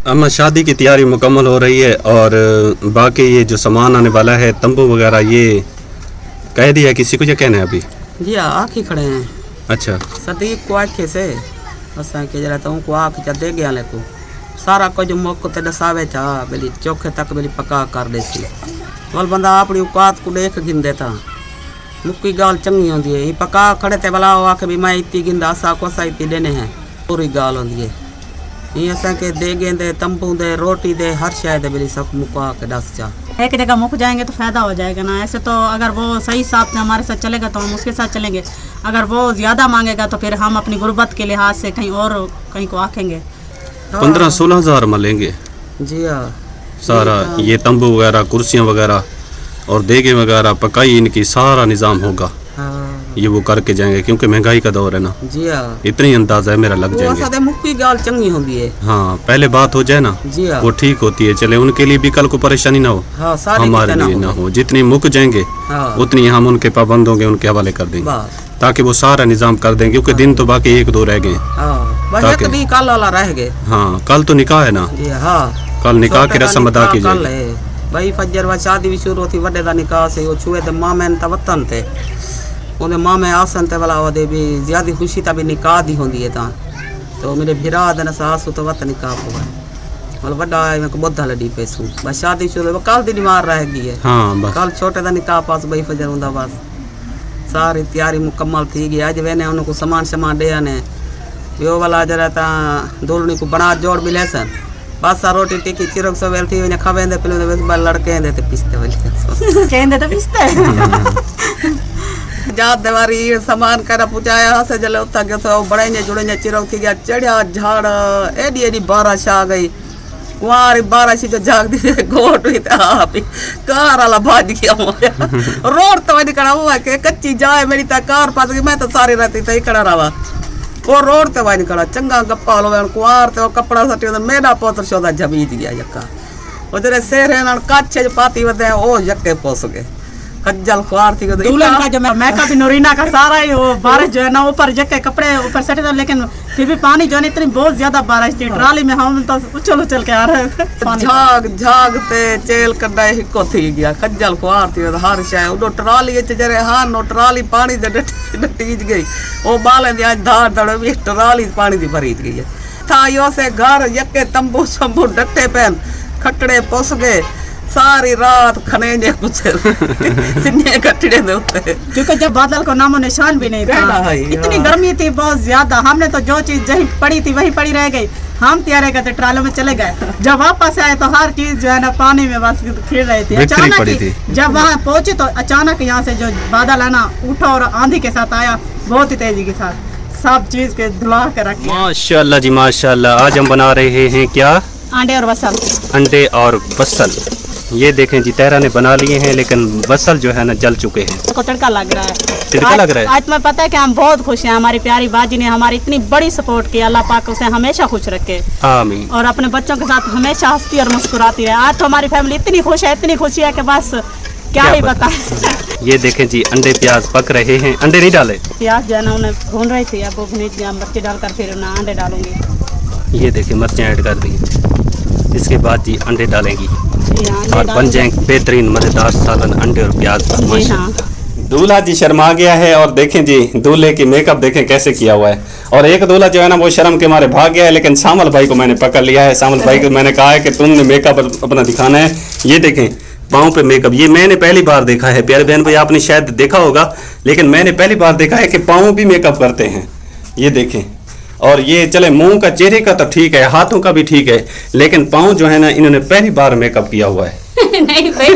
अम्मा शादी की तैयारी मुकम्मल हो रही है और बाकी ये जो सामान आने वाला है तंबू वगैरह ये कह दिया किसी को, क्या कहना है अभी? जी आखी खड़े हैं। अच्छा सटीक को आखे से असा के जरा तो को आख चा दे गया ले को सारा कुछ मौको ते दसावे चा बेली चोखे तक बेली पका कर देसी वल बंदा अपनी औकात को देख गिंदे था मुक्की गाल चंगी होंदी है पका खड़े ते भला आखे भी मैं इतनी गिंदा असा को सा इतनी देने हैं पूरी गाल होंदी है ये असा के दे गेंदे तंबू दे रोटी दे हर शायद बेली सब मुका के दस चा एक जगह मुक जाएंगे तो फ़ायदा हो जाएगा ना। ऐसे तो अगर वो सही साथ से हमारे साथ चलेगा तो हम उसके साथ चलेंगे, अगर वो ज़्यादा मांगेगा तो फिर हम अपनी गुर्बत के लिहाज से कहीं और कहीं को आखेंगे। 15-16 हज़ार में लेंगे जी हाँ सारा ये तंबू वगैरह कुर्सियाँ वगैरह और देगे वगैरह पकाई इनकी सारा निज़ाम होगा। ये वो करके जाएंगे क्योंकि महंगाई का दौर है ना। जी हाँ इतनी अंदाजा है मेरा लग जाएंगे। मुक्की गाल चंगी होंदी है। हाँ पहले बात हो जाए ना जी हाँ वो ठीक होती है, चले उनके लिए भी कल को परेशानी ना हो। हाँ, हमारे लिए ना हो। जितनी मुक जाएंगे हाँ। उतनी हम उनके पाबंद होंगे, उनके हवाले कर देंगे ताकि वो सारा निजाम कर देंगे क्योंकि दिन तो बाकी 1-2 रह गए। हाँ कल तो निकाह है ना। कल निकाह की रस्म अदा की जाएगी भाई फजर व शादी भी शुरू थी वड्डे दा निकाह से वो छुए ते मामे ता वतन थे ओदे मामे आसन ते वाला ओदे भी ज्यादा खुशी ता भी निकाह दी होंदी है ता तो मेरे भिरा दन सास तो वत निकाह हुआ मतलब वड्डा मैं को बोधा लडी पेसू बस शादी शुरू कल दी मार रह गई है। हाँ बस कल छोटे दा निकाह पास भाई फजर हुंदा बस सारी तैयारी मुकम्मल थी गई। अज वेने उनको सामान दे ने यो वाला जरा ता दोलनी को बना जोड़ भी लेसन बस रोटी टिकी चिरक सवेल थी ने खवेंदे पिले बस बाल लड़के दे ते पिसते वाली कहंदे तो पिसते जात देवारी सामान करा पुचाया से जले उता के तो बड़े ने जुड़े ने चिरक थी गया चढ़िया झाड़ एडी एडी बारिश आ गई कुआरी बारिश जो जाग दी गोट हुई ता आप कार वाला भाज गया मोया रोड तो वनी कड़ा हुआ के कच्ची जाए मेरी ता कार पास गई मैं तो सारी रात ही कड़ा रहा वो रोड ते वाइन कड़ा चंगा गप्पा लो कुआर ते कपड़ा सटी मेरा पोतर शोदा जबीत गया यक्का वो तेरे शेर है ना काचे जो पाती वदे ओ यक्के पोस गए खज्जल खुआर थी दुल्हन का जो मेकअप भी नूरीना का सारा ही वो बारिश जो है ना ऊपर जके कपड़े ऊपर सटे थे लेकिन फिर भी पानी जो है इतनी बहुत ज्यादा बारिश थी ट्राली में हम तो उछल के आ रहे थे झागते चेल कड्डा हिको थी गया खज्जल खुआर थी हर शय उडो ट्राली च जरे हां नो ट्राली पानी दे डटीज गई ओ बाले दी आज धार दड़ भी ट्राली पानी दी भरी गई है था यो से घर यके तंबू शंबू डट्टे पेन खटड़े पोस गए सारी रात खनेजे कुछ सिन्ने कटड़े दे उते क्योंकि जब बादल को नामो निशान भी नहीं था इतनी गर्मी थी बहुत ज्यादा हमने तो जो चीज जहीं पड़ी थी वहीं पड़ी रह गई हम तैयारी करते ट्रालों में चले गए जब वापस आए तो हर चीज जो है ना पानी में बस खिल रही थी अचानक जब वहाँ पहुंचे तो अचानक यहाँ से जो बादल है ना उठा और आंधी के साथ आया बहुत ही तेजी के साथ सब चीज के धुला के रख माशाल्लाह जी माशाल्लाह। आज हम बना रहे हैं क्या? अंडे और बसल। अंडे और बसल ये देखें जी तैरा ने बना लिए हैं लेकिन बसल जो है ना जल चुके हैं। को तड़का लग रहा है। तड़का लग रहा है। आज तुम्हें पता है कि हम बहुत खुश हैं, हमारी प्यारी बाजी ने हमारी इतनी बड़ी सपोर्ट की। अल्लाह पाक उसे हमेशा खुश रखे आमीन और अपने बच्चों के साथ हमेशा हंसती और मुस्कुराती रहे। आज तो हमारी फैमिली इतनी खुश है कि बस क्या ही बताएं। ये देखें जी अंडे प्याज पक रहे हैं। अंडे नहीं डाले? प्याज जो है ना उन्हें भून रही थी, अब वो भून मिर्ची डालकर फिर ना अंडे डालूंगी। ये देखें मिर्चें ऐड कर दी, इसके बाद जी अंडे डालेंगी और बन जाएंगे बेहतरीन मजेदार सालन अंडे और प्याज का। माशाल्लाह। दूल्हा जी शर्मा गया है और देखें जी दूल्हे की मेकअप देखें कैसे किया हुआ है और एक दूल्हा जो है ना वो शर्म के मारे भाग गया है लेकिन सामल भाई को मैंने पकड़ लिया है। सामल भाई को मैंने कहा है कि तुमने मेकअप अपना दिखाना है। ये देखें पाँव पे मेकअप, ये मैंने पहली बार देखा है। प्यारे बहन भाई आपने शायद देखा होगा लेकिन मैंने पहली बार देखा है कि पाँव भी मेकअप करते हैं। ये देखें और ये चले मुंह का चेहरे का तो ठीक है, हाथों का भी ठीक है लेकिन पाँव जो है ना इन्होंने पहली बार मेकअप किया हुआ है। नहीं भाई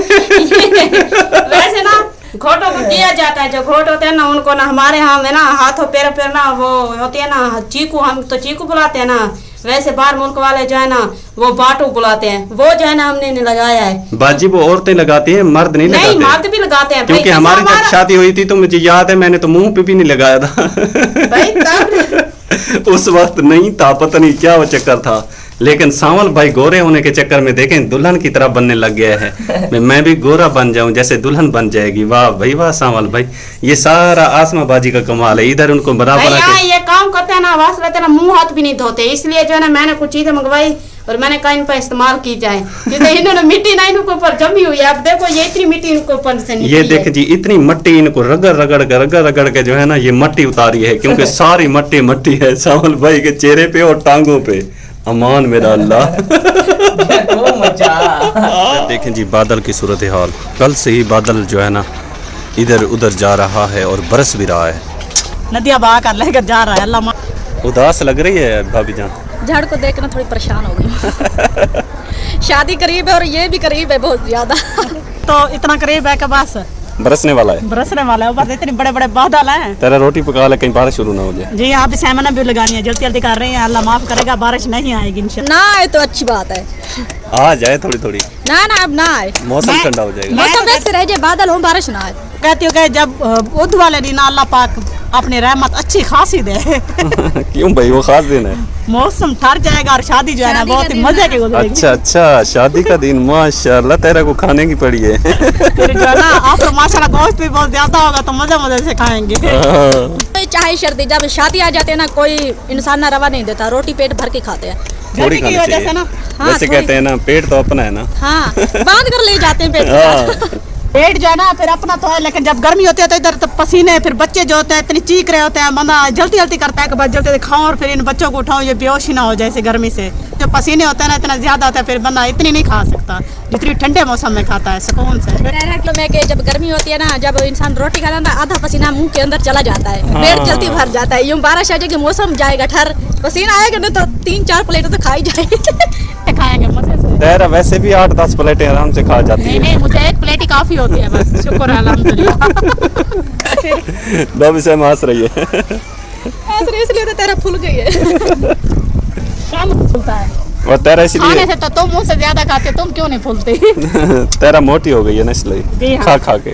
वैसे ना घोटों को किया जाता है, जो घोट होते हैं ना उनको ना हमारे यहाँ में ना हाथों पैर पर ना वो होती है ना चीकू, हम तो चीकू बुलाते हैं ना, वैसे बाहर मुल्क वाले जो है ना वो बाटू बुलाते हैं। वो जो है ना हमने नहीं लगाया है। बाजी वो औरतें लगाती हैं, मर्द नहीं लगाते। नहीं मर्द भी लगाते हैं क्योंकि हमारी जब शादी हुई थी तो मुझे याद है मैंने तो मुंह पे भी नहीं लगाया था भाई तब उस वक्त नहीं था, पता नहीं क्या वो चक्कर था लेकिन सावल भाई गोरे होने के चक्कर में देखें दुल्हन की तरह बनने लग गया है। मैं भी गोरा बन जाऊं जैसे दुल्हन बन जाएगी। वाह भाई वाह सावल भाई, ये सारा आसमा बाजी का कमाल है। इधर उनको बराबर ये काम करते हैं ना वास रहते ना मुंह हाथ भी नहीं धोते, इसलिए जो है ना मैंने कुछ चीजें मंगवाई और मैंने कहा इन पर इस्तेमाल की जाए, क्योंकि इन्होंने मिट्टी ना इनके ऊपर जमी हुई है। अब देखो ये इतनी मिट्टी इनके ऊपर से ये देख जी, इतनी मट्टी इनको रगड़ के जो है ना ये मट्टी उतारी है, क्योंकि सारी मट्टी है सावल भाई के चेहरे पे और टांगों पे। अमान मेरा अल्लाह। देखें जी बादल की सूरत हाल, कल से ही बादल जो है ना इधर उधर जा रहा है और बरस भी रहा है। नदिया बहा कर लेकर जा रहा है अल्लाह। उदास लग रही है भाभी जान? झाड़ को देखकर थोड़ी परेशान हो गई। शादी करीब है और ये भी करीब है बहुत ज्यादा। तो इतना करीब है कि बस बरसने वाला है, बरसने वाला है, बस इतने बड़े बड़े बादल हैं। तेरा रोटी पका ले, कहीं बारिश शुरू ना हो जाए। जी आप सैमना भी लगानी है, जल्दी जल्दी कर रहे हैं, अल्लाह माफ करेगा, बारिश नहीं आएगी इंशाल्लाह। ना आए तो अच्छी बात है, आ जाए थोड़ी थोड़ी, ना अब ना आए, मौसम ठंडा हो जाएगा। मौसम वैसे रह जाए, बादल हो, बारिश ना आए। कहती हूँ कि जब उद वाले दिन अल्लाह पाक अपनी रहमत अच्छी खासी दे। क्यों भाई, वो खास दिन है, मौसम ठहर जाएगा और शादी जो है ना बहुत ही मजे की गुजरेगी। अच्छा शादी का दिन, माशाल्लाह तेरा को खाने की पड़ी है। फिर जो है ना आप तो माशाल्लाह गोश्त भी बहुत ज्यादा होगा तो मजे से खाएंगे। चाहे सर्दी, जब शादी आ जाते हैं ना कोई इंसान ना रवा नहीं देता, रोटी पेट भर के खाते हैं। थोड़ी खानी चाहिए ना, वैसे कहते हैं ना पेट तो अपना है ना। हाँ बांध कर ले जाते हैं पेट के साथ। पेट जो है ना फिर अपना तो है, लेकिन जब गर्मी होती है तो इधर तो पसीने, फिर बच्चे जो होते हैं इतनी चीख रहे होते हैं, बंदा जल्दी जल्दी करता है कि बस जल्दी खाऊं और फिर इन बच्चों को उठाऊं, ये बेहोशी ना हो जाए ऐसे गर्मी से। जो पसीने होते हैं ना इतना ज्यादा होता है, फिर बंदा इतनी नहीं खा सकता जितनी ठंडे मौसम में खाता है सुकून से। में के जब गर्मी होती है ना, जब इंसान रोटी खाता है ना, आधा पसीना मुंह के अंदर चला जाता है, पेट जल्दी भर जाता है। यूं बारिश आ जाएगी, मौसम जाएगा ठर, पसीना आएगा ना तो 3-4 प्लेट तो खाई जाएगी। खाएंगे मजे से। तेरा वैसे भी 8-10 प्लेटें आराम से खा जाती है। नहीं मुझे एक प्लेट ही काफी होती है बस, शुक्र है अल्हम्दुलिल्लाह। दब से हंस रही है। इसलिए तो तेरा फूल गई है। काम फूलता है और तेरा खाने इसलिए से तो तुम मुझसे ज्यादा खाते, तुम क्यों नहीं फूलती? तेरा मोटी हो गई है ना इसलिए, जी हाँ। खा खा के।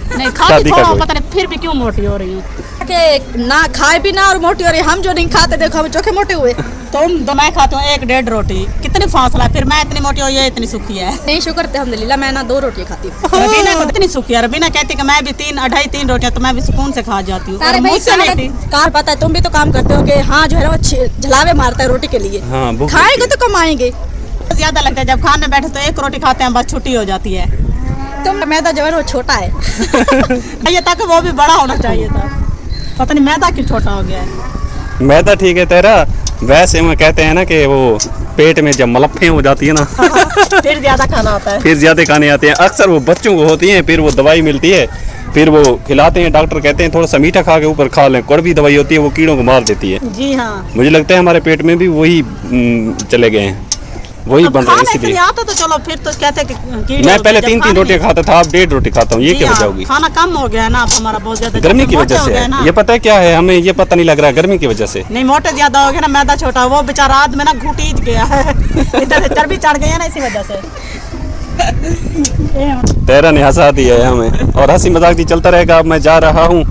नहीं खाती शादी का थोड़ा, कोई। पता नहीं फिर भी क्यों मोटी हो रही हूँ। कि ना खाए भी ना और मोटी हो रही, हम जो नहीं खाते देखो हम चोखे मोटे हुए। तुम तो मैं खाती हूँ 1-1.5 रोटी, कितनी फासला है, फिर मैं इतनी मोटी हो, ये इतनी सूखी है। नहीं शुक्र अल्हम्दुलिल्लाह, मैं ना 2 रोटियां खाती हूँ। रबीना को इतनी सूखी है, रबीना कहती कि मैं भी 3-2.5-3 रोटियां तो मैं भी सुकून से खा जाती हूँ। अरे भाई मुझसे नहीं थी। कार पता है, तुम भी तो काम करते हो कि हाँ जो है ना वो झलावे मारता है रोटी के लिए। हाँ, भूख खाएंगे लगती तो कमाएंगे। ज्यादा लगता है जब खाने बैठे तो 1 रोटी खाते हैं बस छुट्टी हो जाती है। तुम मैदा जो है वो छोटा है। ये तक वो भी बड़ा होना चाहिए था, पता नहीं मैदा क्यों छोटा हो गया है। मैदा ठीक है तेरा, वैसे में कहते हैं ना कि वो पेट में जब मलफ्फें हो जाती है ना फिर ज्यादा खाना होता है, फिर ज्यादा खाने आते हैं। अक्सर वो बच्चों को होती हैं, फिर वो दवाई मिलती है, फिर वो खिलाते हैं, डॉक्टर कहते हैं थोड़ा सा मीठा खा के ऊपर खा लें, कड़वी दवाई होती है वो कीड़ों को मार देती है। जी हाँ। मुझे लगता है हमारे पेट में भी वही चले गए हैं, वही बन रहे हैं इसलिए। आता तो चलो फिर तो कहते हैं कि मैं पहले 3-3 रोटियां खाता था, अब 1.5 रोटी खाता हूँ। ये क्या वजह होगी? खाना कम हो गया है ना अब हमारा बहुत ज्यादा, गर्मी की वजह से है। ये पता है क्या है, हमें ये पता नहीं लग रहा है, गर्मी की वजह से। नहीं मोटे ज्यादा हो गया ना, मैदा छोटा, वो बेचारा रात में ना घुटीज गया है। इधर से चर्बी चढ़ गई है ना इसी वजह से। तेरा ने हंसा दिया है हमें, और हंसी मजाक भी चलता रहेगा। अब मैं जा रहा हूँ,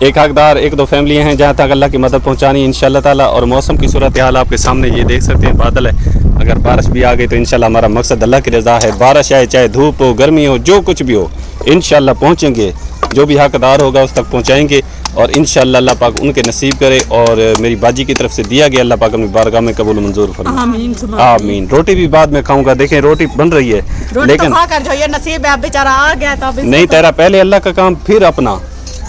एक हकदार 1-2 फैमिलियाँ हैं जहाँ तक अल्लाह की मदद पहुँचानी इंशाल्लाह ताला। और मौसम की सूरत हाल आपके सामने ये देख सकते हैं, बादल है, अगर बारिश भी आ गई तो इंशाल्लाह हमारा मकसद अल्लाह की रज़ा है। बारिश आए चाहे धूप हो, गर्मी हो, जो कुछ भी हो, इंशाल्लाह पहुँचेंगे, जो भी हकदार होगा उस तक पहुँचाएंगे, और इंशाल्लाह अल्लाह पाक उनके नसीब करे। और मेरी बाजी की तरफ से दिया गया अल्लाह पाक अपनी बारगाह में कबूल मंजूर फरमाए। आमीन। रोटी भी बाद में खाऊंगा, देखें रोटी बन रही है, लेकिन जो ये नसीब है बेचारा आ गया तो नहीं, तेरा पहले अल्लाह का काम फिर अपना,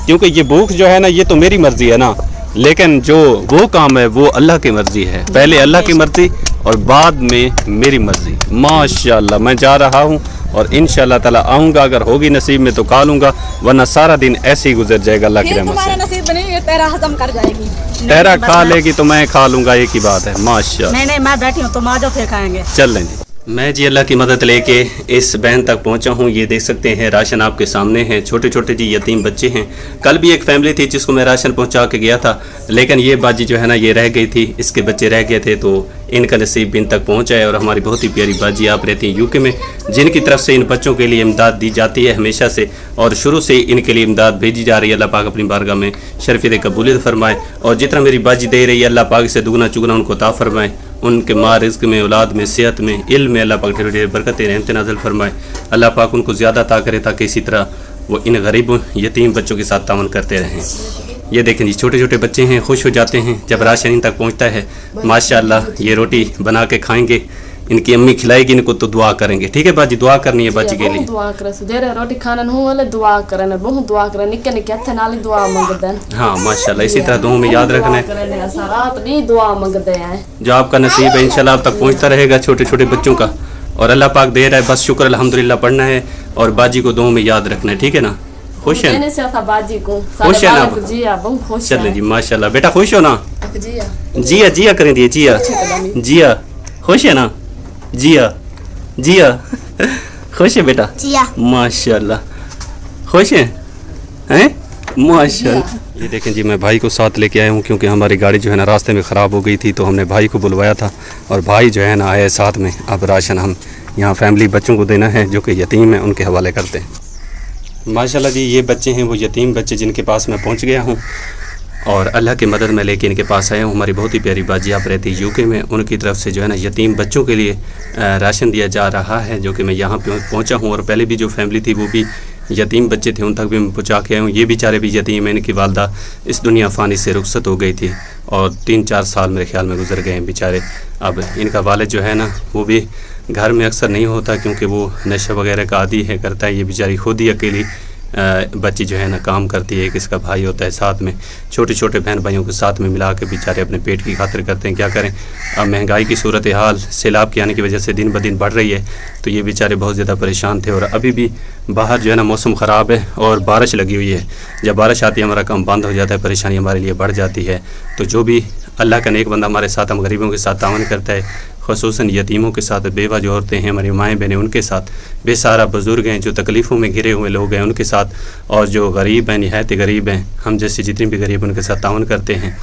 क्योंकि ये भूख जो है ना ये तो मेरी मर्जी है ना, लेकिन जो वो काम है वो अल्लाह की मर्जी है। पहले अल्लाह की मर्जी और बाद में मेरी मर्जी। माशाल्लाह मैं जा रहा हूँ और इंशाल्लाह ताला आऊँगा, अगर होगी नसीब में तो खा लूँगा, वरना सारा दिन ऐसे ही गुजर जाएगा अल्लाह की रहमत तुम्हारा से। नसीब नहीं, तेरा हजम कर जाएगी। तेरा खा लेगी तो मैं खा लूँगा, एक ही बात है। माशाल्लाह। नहीं मैं बैठी हूँ, तुम आ जाओ फिर खाएंगे। चल लें जी। मैं जी अल्लाह की मदद लेके इस बहन तक पहुंचा हूं। ये देख सकते हैं राशन आपके सामने है, छोटे छोटे जी यतीम बच्चे हैं। कल भी एक फैमिली थी जिसको मैं राशन पहुंचा के गया था, लेकिन ये बाजी जो है ना ये रह गई थी, इसके बच्चे रह गए थे, तो इनका नसीब भी इन तक पहुंचा है। और हमारी बहुत ही प्यारी बाजी आप रहती हैं यूके में, जिनकी तरफ से इन बच्चों के लिए इमदाद दी जाती है हमेशा से, और शुरू से इनके लिए इमदाद भेजी जा रही है। अल्लाह पाक अपनी बारगाह में शर्फियत कबूलियत फरमाए, और जितना मेरी बाजी दे रही है अल्लाह पाक से दुगना चुगना उनको अता फरमाए। उनके माँ रिज़्क में, औलाद में, सेहत में, इल्म में अल्लाह पाक ढेर ढेर बरकतें रहमत नाज़िल फरमाए। अल्लाह पाक उनको ज़्यादा अता करे ताकि इसी तरह वो इन गरीब यतीम बच्चों के साथ तावन करते रहें। ये देखें जी छोटे छोटे बच्चे हैं, खुश हो जाते हैं जब राशन इन तक पहुंचता है। माशाअल्लाह ये रोटी बना के खाएंगे इनकी अम्मी खिलाएगी इनको तो दुआ करेंगे, ठीक है बाजी? दुआ करनी है बाजी के लिए। दुआ करे जेरे रोटी खाना हूं वाले दुआ करने बहुत दुआ करे निक्के निक्के हथे नाल दुआ मंगदे हैं। हाँ माशाल्लाह, इसी तरह दुआ में याद रखना है, रात नहीं दुआ मंगदे हैं। जो आपका नसीब है इंशाल्लाह आप तक पहुंचता रहेगा छोटे छोटे बच्चों का, और अल्लाह पाक दे रहा है, बस शुक्र अल्हम्दुलिल्लाह पढ़ना है और बाजी को दुआ में याद रखना है, ठीक है ना? खुश है? देने से था बाजी को खुश है ना? जिया बहुत खुश चले है जी माशाल्लाह। बेटा खुश हो ना? जिया जिया जिया करें दिए, जिया जिया। खुश है ना? जिया जिया खुश है बेटा? जिया। माशाल्लाह खुश है हैं? माशाल्लाह। ये देखें जी, मैं भाई को साथ लेके आया हूँ क्योंकि हमारी गाड़ी जो है ना रास्ते में ख़राब हो गई थी, तो हमने भाई को बुलवाया था और भाई जो है ना आए साथ में। अब राशन हम यहाँ फैमिली बच्चों को देना है जो कि यतीम हैं, उनके हवाले करते हैं। माशाल्लाह जी, ये बच्चे हैं वो यतीम बच्चे जिनके पास मैं पहुँच गया हूँ और अल्लाह की मदद में लेके इनके पास आया हूँ। हमारी बहुत ही प्यारी बाजी आप रहती है यूके में, उनकी तरफ से जो है ना यतीम बच्चों के लिए राशन दिया जा रहा है, जो कि मैं यहाँ पे पहुँचा हूँ। और पहले भी जो फैमिली थी वो भी यतीम बच्चे थे, उन तक भी मैं पहुँचा के आया हूँ। ये बेचारे भी यतीम हैं, इनकी वालदा इस दुनिया फ़ानी से रुखसत हो गई थी और 3-4 साल मेरे ख्याल में गुजर गए हैं बेचारे। अब इनका वालिद जो है ना वो भी घर में अक्सर नहीं होता क्योंकि वो नशा वगैरह का आदी है करता है। ये बेचारी खुद ही अकेली बच्ची जो है ना काम करती है, किसका भाई होता है साथ में, छोटे छोटे बहन भाइयों के साथ में मिला के बेचारे अपने पेट की खातिर करते हैं। क्या करें, अब महंगाई की सूरत हाल सैलाब के आने की वजह से दिन ब दिन बढ़ रही है, तो ये बेचारे बहुत ज़्यादा परेशान थे। और अभी भी बाहर जो है ना मौसम ख़राब है और बारिश लगी हुई है। जब बारिश आती है हमारा काम बंद हो जाता है, परेशानी हमारे लिए बढ़ जाती है। तो जो भी अल्लाह का नेक बंदा हमारे साथ, हम गरीबों के साथ तावन करता है, ख़ुसूसन यतीमों के साथ, बेवा जो औरतें हैं, हमारी माएँ बहनें, उनके साथ, बेसहारा बुज़ुर्ग हैं, जो तकलीफ़ों में घिरे हुए लोग हैं उनके साथ, और जो गरीब हैं, निहायत गरीब हैं, हम जैसे जितने भी गरीब उनके साथ तावन करते हैं।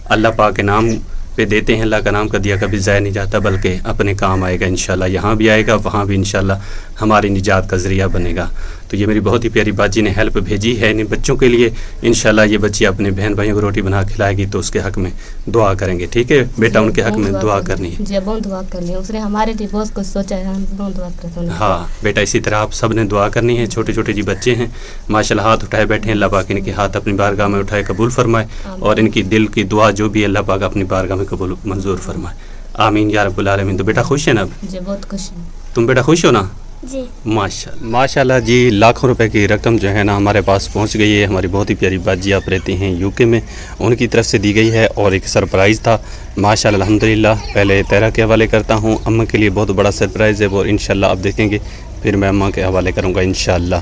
अल्लाह पाक के नाम पे देते हैं, अल्लाह का नाम का दिया कभी ज़ाया नहीं जाता, बल्कि अपने काम आएगा इंशाल्लाह। यहाँ भी आएगा, वहाँ भी इंशाल्लाह हमारी निजात का ज़रिया बनेगा। तो ये मेरी बहुत ही प्यारी बाजी ने हेल्प भेजी है इन बच्चों के लिए। इंशाल्लाह ये बच्ची अपने बहन भाइयों को रोटी बना खिलाएगी तो उसके हक़ में दुआ करेंगे, ठीक है बेटा? उनके हक़ में दुआ करनी है जी, बहुत दुआ करनी है, उसने हमारे लिए बहुत कुछ सोचा है, हम बहुत दुआ करते हैं। हाँ बेटा, इसी तरह आप सब ने दुआ करनी है। छोटे छोटे जी बच्चे हैं माशाल्लाह, हाथ उठाए बैठे हैं। अल्लाह पाक इनके हाथ अपनी बारगाह में उठाए कबूल फरमाए और इनकी दिल की दुआ जो भी अल्लाह पाक अपनी बारगाह में कबूल मंजूर फरमाए, आमीन या रब्बुल आलमीन। तो बेटा खुश है ना? जी बहुत खुश हूँ। तुम बेटा खुश हो ना? जी। माशाल्लाह माशाल्लाह जी, लाखों रुपए की रकम जो है ना हमारे पास पहुंच गई है। हमारी बहुत ही प्यारी बाजी आप रहती हैं यूके में, उनकी तरफ से दी गई है और एक सरप्राइज़ था माशाल्लाह अल्हम्दुलिल्लाह। पहले तेरा के हवाले करता हूं, अम्मा के लिए बहुत बड़ा सरप्राइज़ है वो इंशाल्लाह आप देखेंगे, फिर मैं अम्मा के हवाले करूँगा इंशाल्लाह।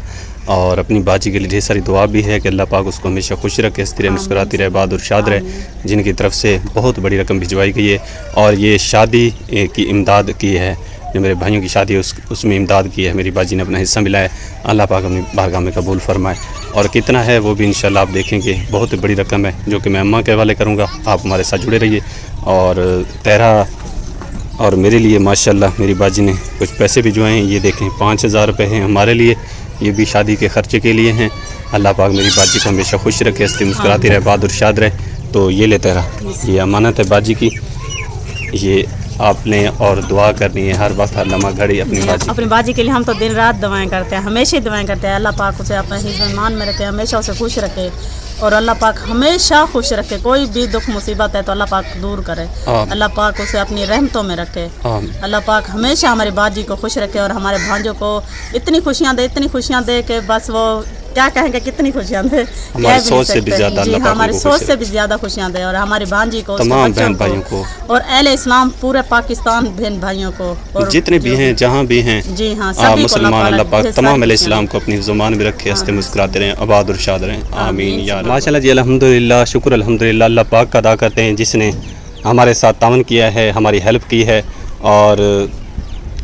और अपनी बाजी के लिए ढेर सारी दुआ भी है कि अल्लाह पाक उसको हमेशा खुश रखे, हंसती रहे, मुस्कुराती रहे, बहादुर शाद रहे, जिनकी तरफ से बहुत बड़ी रकम भिजवाई गई है। और ये शादी की इमदाद की है, जो मेरे भाइयों की शादी है उसमें इमदाद की है, मेरी बाजी ने अपना हिस्सा मिला है। अल्लाह पाक अपनी बारगाह में कबूल फरमाए। और कितना है वो भी इंशाल्लाह आप देखेंगे, बहुत बड़ी रकम है जो कि मैं अम्मा के हवाले करूँगा। आप हमारे साथ जुड़े रहिए। और तेरा और मेरे लिए माशाल्लाह मेरी बाजी ने कुछ पैसे भिजवाए हैं, ये देखें 5000 रुपये हैं हमारे लिए, ये भी शादी के ख़र्चे के लिए हैं। अल्लाह पाक मेरी बाजी को हमेशा खुश रखे, हंसती मुस्कुराती रहे, बहादुर शाद रहे। तो ये ले तेरा, ये अमानत है बाजी की, ये आपने और दुआ करनी है हर वक्त, हर लम्हा घड़ी अपनी बाजी के लिए। हम तो दिन रात दुआएं करते हैं, हमेशा ही दुआएं करते हैं। अल्लाह पाक उसे अपने हिज़्म मान में रखे, हमेशा उसे खुश रखे और अल्लाह पाक हमेशा खुश रखे। कोई भी दुख मुसीबत है तो अल्लाह पाक दूर करे, अल्लाह पाक उसे अपनी रहमतों में रखे। अल्लाह पाक हमेशा हमारी बाजी को खुश रखे और हमारे भांजों को इतनी खुशियाँ दे कि बस वो क्या कहेंगे, कितनी खुशियाँ दे, हमारी सोच से भी ज़्यादा, जी हमारी सोच से भी ज़्यादा खुशियाँ दे। और हमारी भांजी को, तमाम बहन भाइयों को और अहले इस्लाम पूरे पाकिस्तान बहन भाइयों को, और जितने भी हैं जहाँ भी हैं, जी हाँ, मुसलमान अल्लाह पाक तमाम अहले इस्लाम को अपनी ज़ुबान में रखे, हंसते मुस्कुराते रहें, आबाद और शाद रहें, आमीन या रब। माशाल्लाह जी, अल्हम्दुलिल्लाह, शुक्र अल्हम्दुलिल्लाह अल्लाह पाक का अदा करते हैं जिसने हमारे साथ तावन किया है, हमारी हेल्प की है। और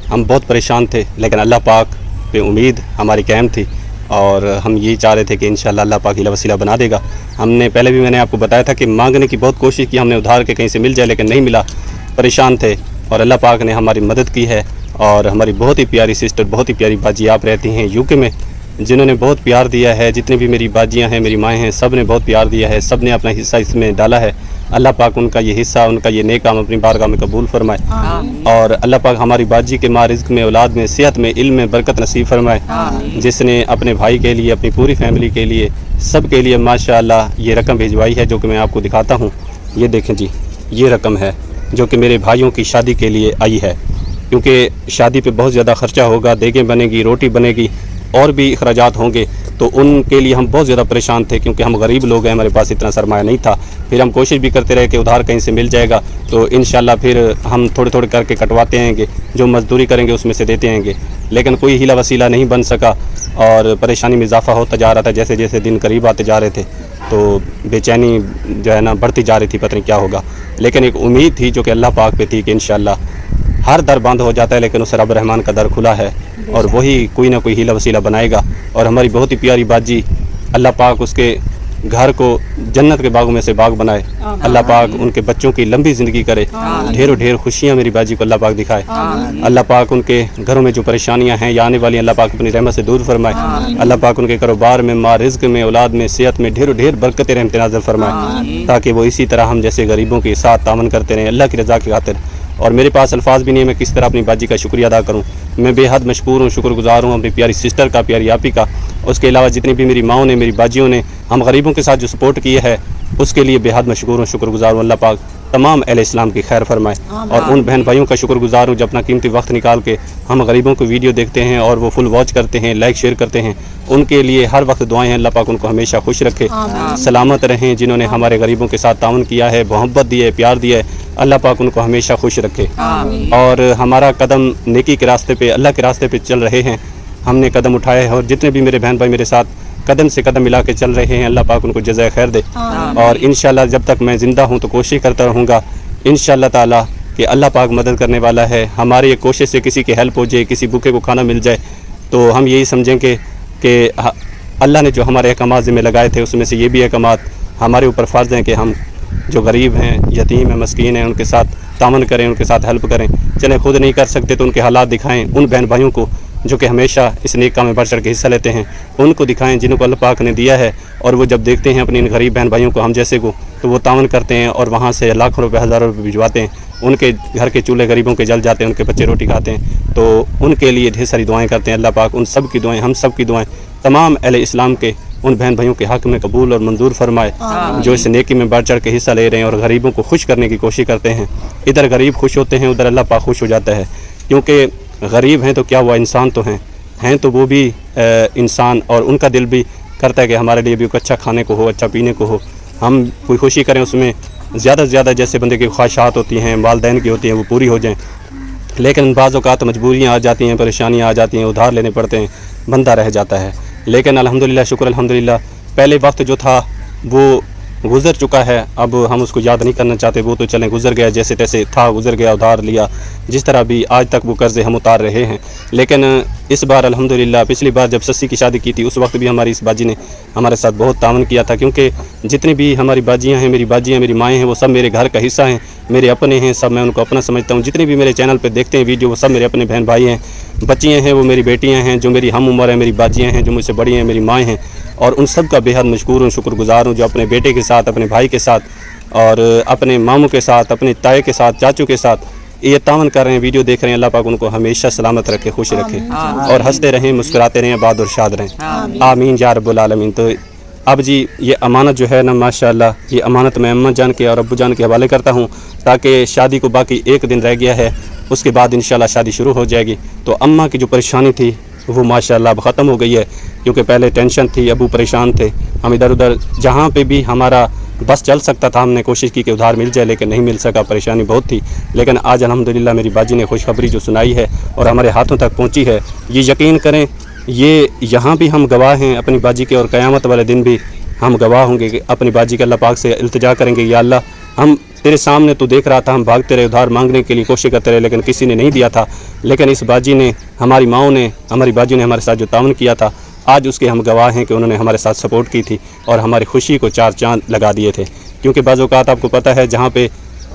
हम बहुत परेशान थे लेकिन अल्लाह पाक पे उम्मीद हमारी कायम थी और हम यही चाह रहे थे कि इंशाल्लाह अल्लाह पाक हिला वसीला बना देगा। हमने पहले भी मैंने आपको बताया था कि मांगने की बहुत कोशिश की हमने उधार के कहीं से मिल जाए, लेकिन नहीं मिला, परेशान थे और अल्लाह पाक ने हमारी मदद की है। और हमारी बहुत ही प्यारी सिस्टर, बहुत ही प्यारी बाजी आप रहती हैं यूके में, जिन्होंने बहुत प्यार दिया है। जितने भी मेरी बाजियाँ हैं, मेरी माएँ हैं, सब ने बहुत प्यार दिया है, सब ने अपना हिस्सा इसमें डाला है। अल्लाह पाक उनका ये हिस्सा, उनका ये नेक काम अपनी बारगाह में कबूल फरमाए। और अल्लाह पाक हमारी बाजी के माँ रिज़्क़ में, औलाद में, सेहत में, इल्म में बरकत नसीब फरमाए, जिसने अपने भाई के लिए, अपनी पूरी फैमिली के लिए, सब के लिए माशाअल्लाह ये रकम भिजवाई है, जो कि मैं आपको दिखाता हूँ। ये देखें जी, ये रकम है जो कि मेरे भाइयों की शादी के लिए आई है। क्योंकि शादी पे बहुत ज़्यादा ख़र्चा होगा, देगें बनेगी, रोटी बनेगी और भी अखराजात होंगे, तो उनके लिए हम बहुत ज़्यादा परेशान थे क्योंकि हम गरीब लोग हैं, हमारे पास इतना सरमाया नहीं था। फिर हम कोशिश भी करते रहे कि उधार कहीं से मिल जाएगा, तो इंशाल्लाह फिर हम थोड़े थोड़े करके कटवाते हैंगे, जो मजदूरी करेंगे उसमें से देते हैंगे, लेकिन कोई हीला वसीला नहीं बन सका और परेशानी में इजाफा होता जा रहा था। जैसे जैसे दिन करीब आते जा रहे थे तो बेचैनी जो है ना बढ़ती जा रही थी, पता नहीं क्या होगा, लेकिन एक उम्मीद थी जो कि अल्लाह पाक पे थी कि इंशाल्लाह हर दर बंद हो जाता है लेकिन उस रब रहमान का दर खुला है और वही कोई ना कोई हीला वसीला बनाएगा। और हमारी बहुत ही प्यारी बाजी, अल्लाह पाक उसके घर को जन्नत के बागों में से बाग बनाए, अल्लाह पाक उनके बच्चों की लंबी ज़िंदगी करे, ढेरों ढेर खुशियाँ मेरी बाजी को अल्लाह पाक दिखाए, अल्लाह पाक उनके घरों में जो परेशानियाँ हैं या आने वाली अल्लाह पाक अपनी रहमत से दूर फरमाए, अल्लाह पाक उनके कारोबार में, माँ रिज़्क़ में, औलाद में, सेहत में ढेरों ढेर बरकत रहमत नाज़िल फरमाए, ताकि वो इसी तरह हम जैसे गरीबों के साथ तावन करते रहें अल्लाह की रज़ा की खातिर। और मेरे पास अल्फाज भी नहीं है मैं किस तरह अपनी बाजी का शुक्रिया अदा करूं। मैं बेहद मशकूर हूं, शुक्रगुजार हूं अपनी प्यारी सिस्टर का, प्यारी आपी का, उसके अलावा जितनी भी मेरी माओं ने, मेरी बाजियों ने हम गरीबों के साथ जो सपोर्ट किया है उसके लिए बेहद मशकूर हूं, शुक्रगुजार हूं। अल्लाह पाक तमाम अहले इस्लाम की खैर फरमाए और उन बहन भाइयों का शुक्रगुजार हूँ जो अपना कीमती वक्त निकाल के हम गरीबों को वीडियो देखते हैं और वो फुल वॉच करते हैं, लाइक शेयर करते हैं। उनके लिए हर वक्त दुआएं हैं, अल्लाह पाक उनको हमेशा खुश रखे, सलामत रहें। जिन्होंने हमारे गरीबों के साथ ताउन किया है, मोहब्बत दी है, प्यार दिया है, अल्लाह पाक उनको हमेशा खुश रखे। और हमारा कदम नेकी के रास्ते पे, अल्लाह के रास्ते पे चल रहे हैं, हमने कदम उठाए हैं और जितने भी मेरे बहन भाई मेरे साथ कदम से कदम मिला के चल रहे हैं, अल्लाह पाक उनको जज़ाए खैर दे। और इंशाल्लाह जब तक मैं ज़िंदा हूँ तो कोशिश करता रहूँगा इंशाल्लाह ताला कि अल्लाह पाक मदद करने वाला है। हमारी एक कोशिश से किसी की हेल्प हो जाए, किसी भूखे को खाना मिल जाए, तो हम यही समझेंगे कि अल्लाह ने जो हमारे अहकामात ज़िम्मे लगाए थे उसमें से ये भी अहकामात हमारे ऊपर फ़र्ज़ हैं कि हम जो गरीब हैं, यतीम हैं, मस्कीन हैं, उनके साथ तामन करें, उनके साथ हेल्प करें। चलें खुद नहीं कर सकते तो उनके हालात दिखाएं, उन बहन भाइयों को जो कि हमेशा इस नेक काम में बढ़ चढ़ के हिस्सा लेते हैं उनको दिखाएं जिनको अल्लाह पाक ने दिया है। और वो जब देखते हैं अपनी इन गरीब बहन भाइयों को, हम जैसे को, तो वो तावन करते हैं और वहाँ से लाखों रुपए, हज़ारों रुपए भिजवाते हैं। उनके घर के चूल्हे गरीबों के जल जाते हैं, उनके बच्चे रोटी खाते हैं, तो उनके लिए ढेर सारी दुआएँ करते हैं। अल्लाह पाक उन सब की दुआएँ, हम सब की दुआएँ तमाम अहले इस्लाम के उन बहन भाइयों के हक़ में कबूल और मंजूर फरमाए जो इस नेकी में बढ़ चढ़ के हिस्सा ले रहे हैं और गरीबों को खुश करने की कोशिश करते हैं। इधर गरीब खुश होते हैं, उधर अल्लाह पाक खुश हो जाता है, क्योंकि गरीब हैं तो क्या हुआ, इंसान तो हैं तो वो भी इंसान, और उनका दिल भी करता है कि हमारे लिए भी कुछ अच्छा खाने को हो, अच्छा पीने को हो, हम कोई खुशी करें उसमें ज़्यादा से ज़्यादा। जैसे बंदे की ख्वाहिशात होती हैं, वालदैन की होती हैं, वो पूरी हो जाएं, लेकिन बाज़ औक़ात मजबूरियाँ आ जाती हैं, परेशानियाँ आ जाती हैं, उधार लेने पड़ते हैं, बंदा रह जाता है। लेकिन अल्हम्दुलिल्लाह, शुक्र अल्हम्दुलिल्लाह, पहले वक्त जो था वो गुज़र चुका है, अब हम उसको याद नहीं करना चाहते। वो तो चलें गुज़र गया, जैसे तैसे था, गुज़र गया, उधार लिया, जिस तरह भी आज तक वो कर्ज़े हम उतार रहे हैं। लेकिन इस बार अल्हम्दुलिल्लाह, पिछली बार जब सस्सी की शादी की थी उस वक्त भी हमारी इस बाजी ने हमारे साथ बहुत तावन किया था, क्योंकि जितनी भी हमारी बाजियाँ हैं, मेरी बाजियाँ, मेरी माएँ हैं, वो सब मेरे घर का हिस्सा हैं, मेरे अपने हैं, सब मैं उनको अपना समझता हूँ। जितने भी मेरे चैनल पर देखते हैं वीडियो, वो सब मेरे अपने बहन भाई हैं, बच्चियाँ हैं, वो मेरी बेटियाँ हैं, जो मेरी हम उम्र है, मेरी बाजियाँ हैं, जो मुझसे बड़ी हैं, मेरी माएँ हैं। और उन सब का बेहद मशकूर हूँ, शुक्रगुजार हूँ, जो अपने बेटे के साथ, अपने भाई के साथ और अपने मामू के साथ, अपने ताए के साथ, चाचू के साथ ये तावन कर रहे हैं, वीडियो देख रहे हैं। अल्लाह पाक उनको हमेशा सलामत रखे, खुश रखे और हंसते रहें, मुस्कुराते रहें, आबाद और शाद रहें, आमीन या रब्बुल आलमीन। तो अब जी ये अमानत जो है ना, माशाअल्लाह, ये अमानत मैं अम्मा जान के और अब्बू जान के हवाले करता हूँ, ताकि शादी को बाकी एक दिन रह गया है, उसके बाद इंशाल्लाह शादी शुरू हो जाएगी। तो अम्मा की जो परेशानी थी वो माशाअल्लाह अब ख़त्म हो गई है, क्योंकि पहले टेंशन थी, अबू परेशान थे, हम इधर उधर जहाँ पे भी हमारा बस चल सकता था हमने कोशिश की कि उधार मिल जाए, लेकिन नहीं मिल सका, परेशानी बहुत थी। लेकिन आज अल्हम्दुलिल्लाह मेरी बाजी ने खुशखबरी जो सुनाई है और हमारे हाथों तक पहुँची है, ये यकीन करें, ये यहाँ भी हम गवाह हैं अपनी बाजी के, और क़यामत वाले दिन भी हम गवाह होंगे कि अपनी बाजी के अल्लाह पाक से इल्तिजा करेंगे, या अल्लाह हम तेरे सामने तो देख रहा था, हम भागते रहे, उधार मांगने के लिए कोशिश करते रहे, लेकिन किसी ने नहीं दिया था। लेकिन इस बाजी ने, हमारी माओं ने, हमारी बाजी ने हमारे साथ जो तावन किया था, आज उसके हम गवाह हैं कि उन्होंने हमारे साथ सपोर्ट की थी और हमारी खुशी को चार चांद लगा दिए थे। क्योंकि बाज़ औक़ात आपको पता है, जहाँ पे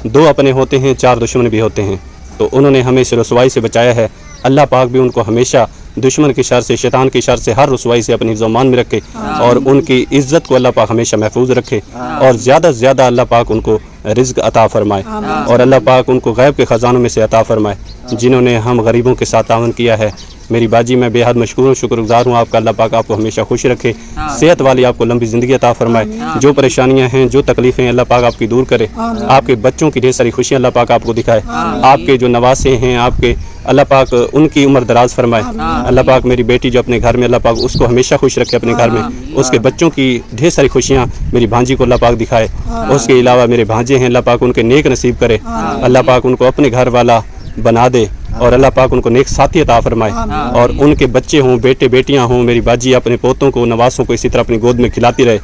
दो अपने होते हैं, चार दुश्मन भी होते हैं, तो उन्होंने हमें इस रसवाई से बचाया है। अल्लाह पाक भी उनको हमेशा दुश्मन की शर से, शैतान की शर से, हर रसवाई से अपनी हिफ्ज़-ओ-मान में रखे और उनकी इज़्ज़त को अल्लाह पाक हमेशा महफूज रखे और ज़्यादा से ज़्यादा अल्लाह पाक उनको रिज़्क़ अता फ़रमाए और अल्लाह पाक उनको गैब के ख़ज़ानों में से अता फ़रमाए। जिन्होंने हम गरीबों के साथ तावन किया है, मेरी बाजी मैं बेहद मशकूर हूँ, शुक्रगुजार हूँ आपका। अल्लाह पाक आपको हमेशा खुश रखे, सेहत वाली आपको लंबी ज़िंदगी अता फरमाए, जो परेशानियाँ हैं जो तकलीफ़ें अल्लाह पाक आपकी दूर करे, आपके बच्चों की ढेर सारी खुशियाँ अल्लाह पाक आपको दिखाए, आपके जो नवासे हैं आपके अल्लाह पाक उनकी उम्र दराज फरमाए। अल्लाह पाक मेरी बेटी जो अपने घर में अल्लाह पाक उसको हमेशा खुश रखे अपने घर में, उसके बच्चों की ढेर सारी खुशियाँ मेरी भांजी को अल्लाह पाक दिखाए। उसके अलावा मेरे भांजे हैं अल्लाह पाक उनके नेक नसीब करे, अल्लाह पाक उनको अपने घर वाला बना दे और अल्लाह पाक उनको नेक साथी अता फरमाए, और उनके बच्चे हों बेटे बेटियां हों, मेरी बाजी अपने पोतों को नवासों को इसी तरह अपनी गोद में खिलाती रहे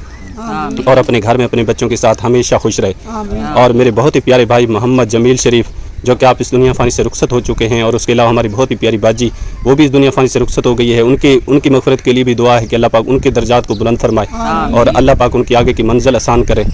और अपने घर में अपने बच्चों के साथ हमेशा खुश रहे। और मेरे बहुत ही प्यारे भाई मोहम्मद जमील शरीफ जो कि आप इस दुनिया फ़ानी से रुखसत हो चुके हैं, और उसके अलावा हमारी बहुत ही प्यारी बाजी वो भी इस दुनिया फ़ानी से रुखसत हो गई है, उनकी मग़फ़िरत के लिए भी दुआ है कि अल्लाह पाक उनके दर्जात को बुलंद फरमाए और अल्लाह पाक उनकी आगे की मंजिल आसान करे।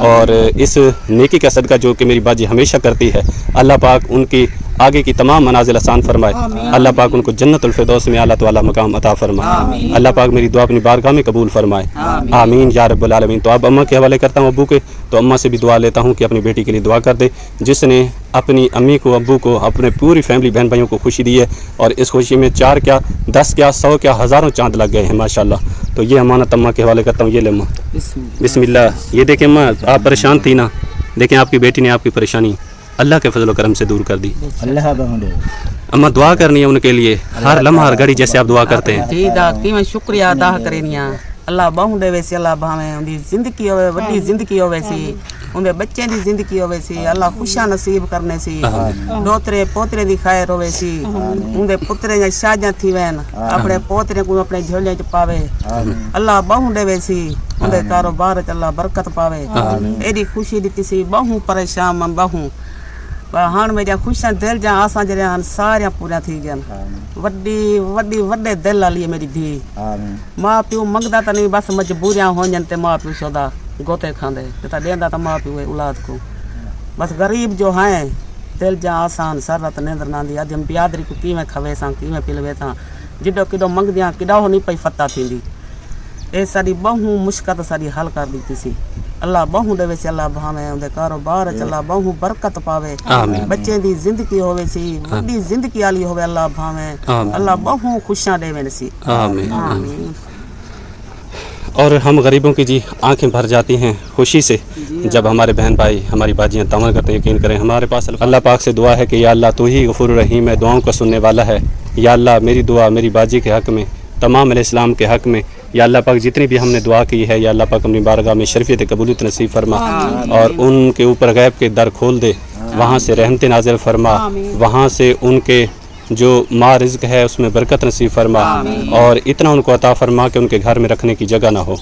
और इस नेकी का सदका जो कि मेरी बाजी हमेशा करती है, अल्लाह पाक उनकी आगे की तमाम मनाजिल आसान फरमाए, अल्लाह पाक उनको जन्नतुल फिरदौस में आला तो आला मकाम अता फरमाए, अल्लाह पाक मेरी दुआ अपनी बारगाह में कबूल फरमाए, आमीन या रब्बुल आलमीन। तो अब अम्मा के हवाले करता हूँ अब्बू के, तो अम्मा से भी दुआ लेता हूँ कि अपनी बेटी के लिए दुआ कर दे, जिसने अपनी अम्मी को अब्बू को अपने पूरी फैमिली बहन भाइयों को खुशी दी है, और इस खुशी में 4 क्या 10 क्या 100 क्या हज़ारों चांद लग गए हैं माशाल्लाह। तो ये अमानत अम्मा के हवाले करता हूँ, ये ले अम्मा बिस्मिल्लाह। ये देखें अम्मा आप परेशान थी ना, देखें आपकी बेटी ने आपकी परेशानी अल्लाह के फजल करम से दूर कर दी। अम्मा दुआ करनी है उनके लिए हर लम्हा हर घड़ी जैसे आप दुआ करते हैं। जी दा की मैं शुक्रिया अदा करेनिया, अल्लाह बाहू देवे सी, अल्लाह भावे उनकी जिंदगी होवे वड्डी जिंदगी होवे सी, उनके बच्चे की जिंदगी होवे सी, अल्लाह खुशियां नसीब करने सी, दोतरे पोतरे दी खैर होवे सी, उनके पुत्रे या शादियां थी वैन अपने पोतरे को अपने झोले च पावे, अल्लाह बाहू देवे सी, उनके कारोबार च अल्लाह बरकत पावे। एडी खुशी दी सी बाहू परेशान मैं बाहू हाण मेरिया खुशियां दिल जा आसां जरिया सारिया पूरा थी गया, वड्डी वड्डी वड्डे दिल वाली है मेरी धी। माँ प्यो मंगदा तो नहीं, बस मजबूरियां हो जन ते माँ प्यो सौदा गोते खांदे ते देंदा तो माँ प्यो औलाद को, बस गरीब जो हैं दिल जा आसान सरत निंद्र नांदी अज हम बियादरी को किवें खवे सां किवें पिलवे सां, जिडो किडो मंगदियां किडो नहीं पई फता थींदी। ए साडी बहु मुश्किल साडी हल कर दी सी, अल्लाह बहु देवे सी, अल्लाह भावे उनके कारोबार च अल्लाह बहु बरकत पावे, बच्चे दी जिंदगी होवे सी वड्डी जिंदगी वाली होवे, अल्लाह भावे अल्लाह बहु खुशियां देवे सी, आमीन आमीन। और हम गरीबों की जी आंखें भर जाती हैं खुशी से जब हमारे बहन भाई हमारी बाजियाँ तावन करते हैं। यकीन करें हमारे पास अल्लाह पाक से दुआ है कि या अल्लाह तू ही गफूर रहीम है, दुआओं का सुनने वाला है। या अल्लाह मेरी दुआ मेरी बाजी के हक़ में, तमाम इस्लाम के हक़ में, या अल्लाह पाक जितनी भी हमने दुआ की है या अल्लाह पाक अपनी बारगाह में शरीफियत कबूलियत नसीब फरमा और उनके ऊपर गैब के दर खोल दे, वहाँ से रहमत नाज़िल फरमा, वहाँ से उनके जो माँ रिज़्क़ है उसमें बरकत नसीब फरमा और इतना उनको अता फरमा कि उनके घर में रखने की जगह ना हो,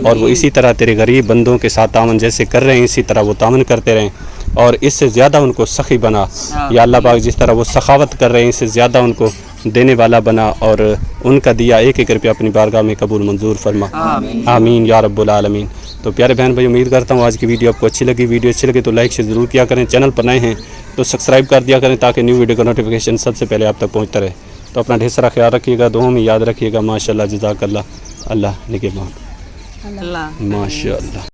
और वो इसी तरह तेरे गरीब बंदों के साथ तावन जैसे कर रहे हैं इसी तरह वो तावन करते रहें और इससे ज़्यादा उनको सखी बना। या अल्लाह पाक जिस तरह वो सखावत कर रहे हैं इससे ज़्यादा उनको देने वाला बना और उनका दिया एक एक रुपया अपनी बारगाह में कबूल मंजूर फरमा, आमीन या रब्बुल आलमीन। तो प्यारे बहन भाई उम्मीद करता हूँ आज की वीडियो आपको अच्छी लगी। वीडियो अच्छी लगी तो लाइक शेयर ज़रूर किया करें, चैनल पर नए हैं तो सब्सक्राइब कर दिया करें ताकि न्यू वीडियो का नोटिफिकेशन सबसे पहले आप तक पहुँचता रहे। तो अपना ढेर सारा ख्याल रखिएगा, दुआओं में याद रखिएगा। माशाअल्लाह जज़ाकल्लाह, अल्लाह निगहबान, माशाअल्लाह।